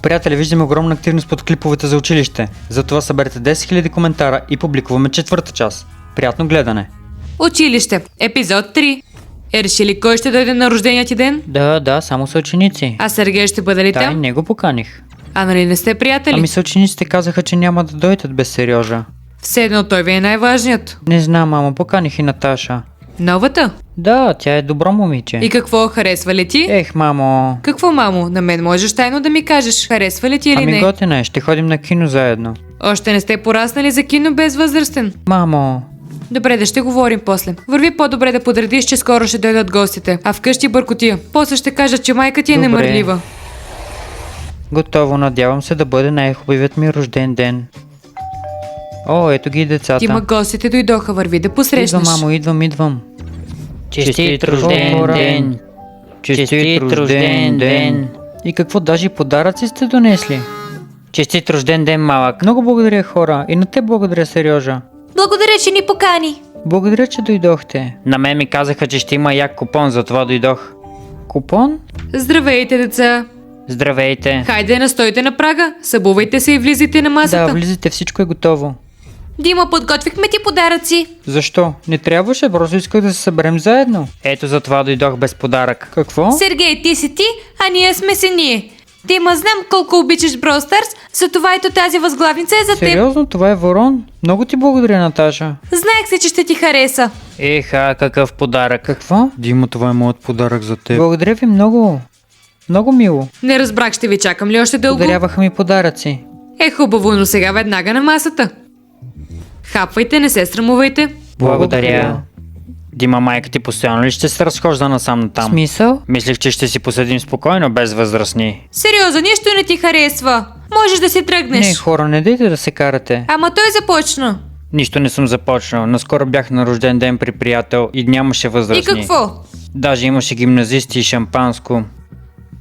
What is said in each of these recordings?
Приятели, виждаме огромна активност под клиповете за училище. Затова съберете 10 000 коментара и публикуваме четвърта част. Приятно гледане! Училище. Епизод 3. Решили кой ще дойде на рождения ти ден? Да, само са ученици. А Сергей ще бъде ли Да, там? не го поканих. А нали не сте приятели? Ами съучениците казаха, че няма да дойдат без Сережа. Все едно той ви е най-важният. Не знам, мамо, поканих и Наташа. Новата? Да, тя е добро момиче. И какво, харесва ли ти? Ех, мамо. Какво, мамо? На мен можеш тайно да ми кажеш, харесва ли ти или Ами не? готина е, ще ходим на кино заедно. Още не сте пораснали за кино без възрастен. Мамо. Добре, да ще говорим после. Върви по-добре да подредиш, че скоро ще дойдат гостите. А вкъщи бъркотия. После ще кажат, че майка ти е Добре. немърлива. Готово, надявам се да бъде най-хубавият ми рожден ден. О, ето ги и децата. Тима, гостите дойдоха, върви да посрещнеш. Идвам, мамо, идвам. Честит рожден ден! Честит рожден ден! И какво, даже и подаръци сте донесли? Честит рожден ден, малък! Много благодаря, хора. И на те благодаря, Сережа. Благодаря, че ни покани. Благодаря, че дойдохте. На мен ми казаха, че ще има як купон, затова дойдох. Купон? Здравейте, деца. Здравейте! Хайде, настойте на прага, събувайте се и влизайте на масата. Да, влизайте, всичко е готово. Дима, подготвихме ти подаръци. Защо? Не трябваше, просто исках да се съберем заедно. Ето затова дойдох без подарък. Какво? Сергей, ти си ти, а ние сме си ние. Дима, знам колко обичаш Brawl Stars, затова ето тази възглавница е за теб. Сериозно, това е ворон? Много ти благодаря, Наташа. Знаех се, че ще ти хареса. Еха, какъв подарък! Какво? Дима, това е моят подарък за теб. Благодаря ви много. Много мило. Не разбрах, ще ви чакам ли още дълго? Подаряваха ми подаръци. Е, хубаво, но сега веднага на масата. Хапвайте, не се срамувайте. Благодаря! Дима, майка ти постоянно ли ще се разхожда насам натам? Смисъл? Мислих, че ще си поседим спокойно, без възрастни. Сериозно, нищо не ти харесва. Можеш да си тръгнеш. Не, хора, не дейте да се карате. Ама той започна. Нищо не съм започнал. Наскоро бях на рожден ден при приятел и нямаше възрастни. И какво? Даже имаше гимназисти и шампанско.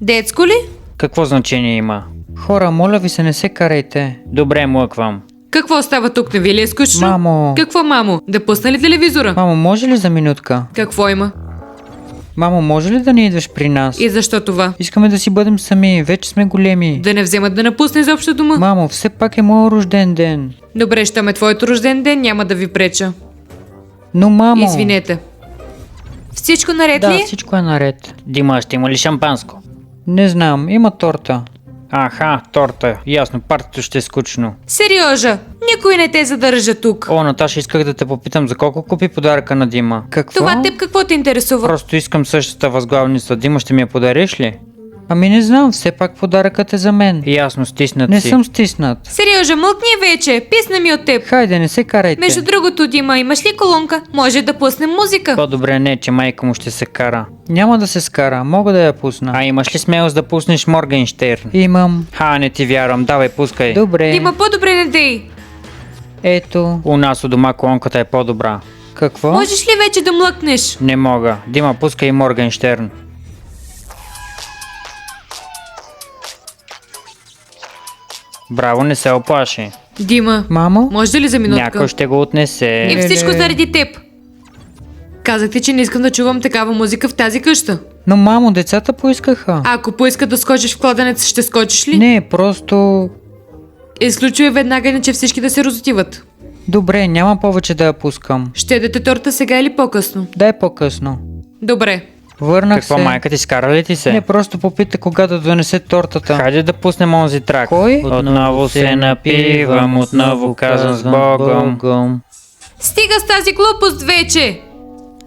Детско ли? Какво значение има? Хора, моля ви се, не се карайте. Добре, млъквам. Какво става тук, не ви ли е скучно? Мамо. Какво, мамо? Да пусна ли телевизора? Мамо, може ли за минутка? Какво има? Мамо, може ли да не идваш при нас? И защо това? Искаме да си бъдем сами, вече сме големи. Да не вземат да напусне изобщо дома? Мамо, все пак е моят рожден ден. Добре, щом е твоето рожден ден, няма да ви преча. Но, мамо... Извинете. Всичко наред Да, ли? всичко е наред. Дима, ще има ли шампанско? Не знам, има торта. Аха, торта. Ясно, партито ще е скучно. Сериожа, никой не те задържа тук. О, Наташа, исках да те попитам за колко купи подаръка на Дима. Какво? Това теб какво те интересува? Просто искам същата възглавница. Дима, ще ми я подариш ли? Ами не знам, все пак подаръкът е за мен. Ясно, стиснат Не си. съм стиснат. Сериожа, мълкни вече, писна ми от теб. Хайде, не се карайте. Между другото, Дима, имаш ли колонка? Може да пуснем музика. По-добре не, че майка му ще се кара. Няма да се скара, мога да я пусна. А имаш ли смелост да пуснеш Моргенштерн? Имам. Ха, не ти вярвам, давай, пускай. Добре. Дима, по-добре не дей. Ето. У нас у дома колонката е по-добра. Какво? Можеш ли вече да млъкнеш? Не мога. Дима, пускай Моргенштерн. Браво, не се оплаши. Дима, Мамо? може ли за минутка? Някой ще го отнесе. И всичко заради теб. Казахте, че не искам да чувам такава музика в тази къща. Но, мамо, децата поискаха. А ако поискат да скочиш в кладенец, ще скочиш ли? Не, просто... Изключвай веднага, иначе всички да се разотиват. Добре, няма повече да я пускам. Ще ядете торта сега или по-късно? Дай по-късно. Добре. Върнах Какво, се. майка ти скара ли ти се? Не, просто попита кога да донесе тортата. Хайде да пуснем онзи трак. Кой? Отново се напивам, отново казвам с Богом. Стига с тази глупост вече.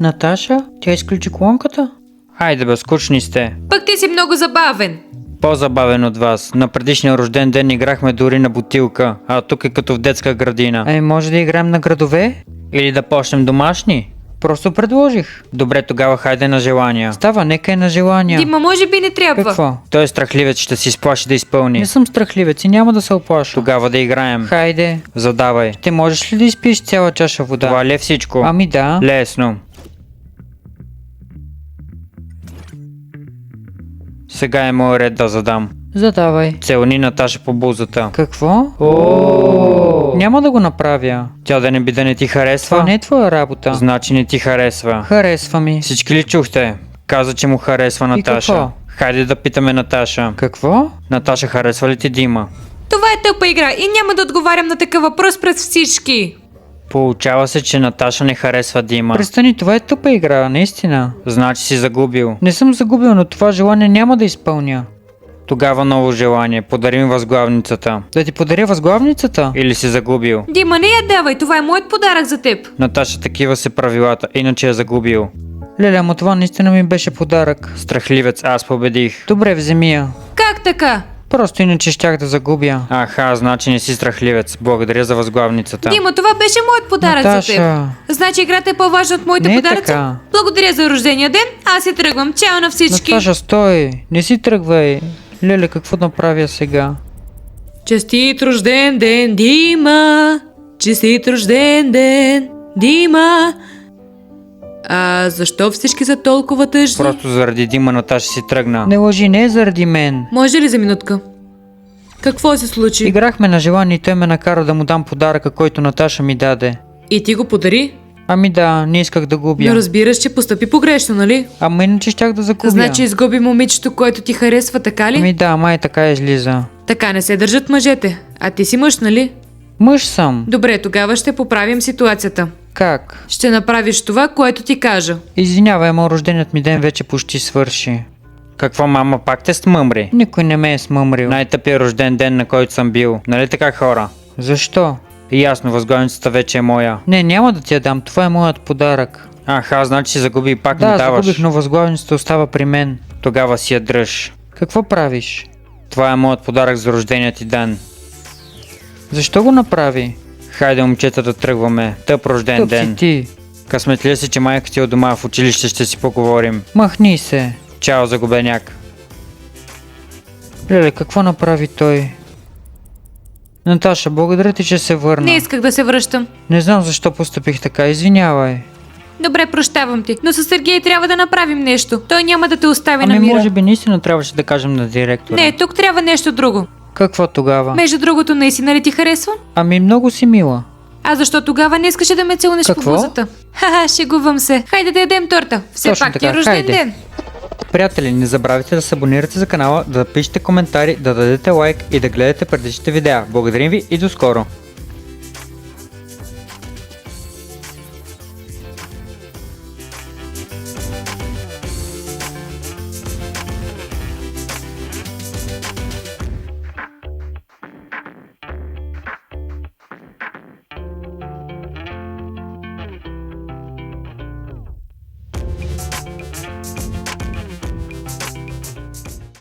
Наташа? Тя изключи колонката? Хайде бе, скучни сте. Пък ти си много забавен. По-забавен от вас. На предишния рожден ден играхме дори на бутилка, а тук е като в детска градина. Ами може да играем на градове? Или да почнем домашни? Просто предложих. Добре, тогава хайде на желания. Става, нека е на желания. Дима, може би не трябва. Какво? Той е страхливец, ще си сплаши да изпълни. Не съм страхливец и няма да се оплаша. Тогава да играем. Хайде. Задавай. Ти можеш ли да изпиеш цяла чаша вода? Това ли е всичко? Ами да. Лесно. Сега е моят ред да задам. Задавай. Целуни Наташа по бузата. Какво? Няма да го направя. Тя да не би да не ти харесва? Това не е твоя работа. Значи не ти харесва. Харесва ми. Всички ли чухте? Каза, че му харесва И Наташа. какво? Хайде да питаме Наташа. Какво? Наташа, харесва ли ти Дима? Това е тъпа игра и няма да отговарям на такъв въпрос пред всички. Получава се, че Наташа не харесва Дима. Престани, това е тъпа игра, наистина. Значи си загубил. Не съм загубил, но това желание няма да изпълня. Тогава ново желание. Подари ми възглавницата. Да ти подаря възглавницата? Или си загубил. Дима, не я давай, това е моят подарък за теб. Наташа, такива са правилата, иначе е загубил. Леле, ама това наистина ми беше подарък. Страхливец, аз победих. Добре, вземи я. Как така? Просто иначе щях да загубя. Аха, значи не си страхливец. Благодаря за възглавницата. Дима, това беше моят подарък за теб. Наташа, Значи играта е по-важна от моите не е подаръци? така. Благодаря за рождения ден, аз си тръгвам. Чао на всички. Наташа, стой! Не си тръгвай. Леле, какво направя сега? Честит рожден ден, Дима! Честит рожден ден, Дима! А защо всички са толкова тъжни? Просто заради Дима Наташа си тръгна. Не лъжи, не е заради мен. Може ли за минутка? Какво се случи? Играхме на желание и той ме накара да му дам подаръка, който Наташа ми даде. И ти го подари? Ами да, не исках да губя. Но разбираш, че постъпи погрешно, нали? Ама иначе щях да загубя. Значи изгуби момичето, което ти харесва, така ли? Ами да, май така излиза. Така не се държат мъжете. А ти си мъж, нали? Мъж съм. Добре, тогава ще поправим ситуацията. Как? Ще направиш това, което ти кажа. Извинявай, ама рожденият ми ден вече почти свърши. Какво, мама, пак те смъмри? Никой не ме е смъмрил. Най-тъпия рожден ден, на който съм бил. Нали така, хора? Защо? Ясно, възглавницата вече е моя. Не, няма да ти я дам, това е моят подарък. Аха, значи си загуби и пак Да, не даваш. загубих, но възглавницата остава при мен. Тогава си я дръж. Какво правиш? Това е моят подарък за рождения ти ден. Защо го направи? Хайде, момчета, да тръгваме. Тъп рожден Тъп си ден. ти. Късметлия си, че майка ти е у дома, в училище ще си поговорим. Махни се. Чао, загубеняк. Леле, какво направи той? Наташа, благодаря ти, че се върна. Не исках да се връщам. Не знам защо поступих така, извинявай. Добре, прощавам ти. Но с Сергей трябва да направим нещо. Той няма да те остави на Ами мира. може би наистина трябваше да кажем на директора. Не, тук трябва нещо друго. Какво тогава? Между другото, наистина ли ти харесва? Ами много си мила. А защо тогава не искаше да ме целунеш по Какво? бузата? Ха-ха, шегувам се. Хайде да ядем торта. Все Точно пак ти така, е рожден хайде. ден. Приятели, не забравяйте да се абонирате за канала, да пишете коментари, да дадете лайк и да гледате предишните видеа. Благодарим ви и до скоро!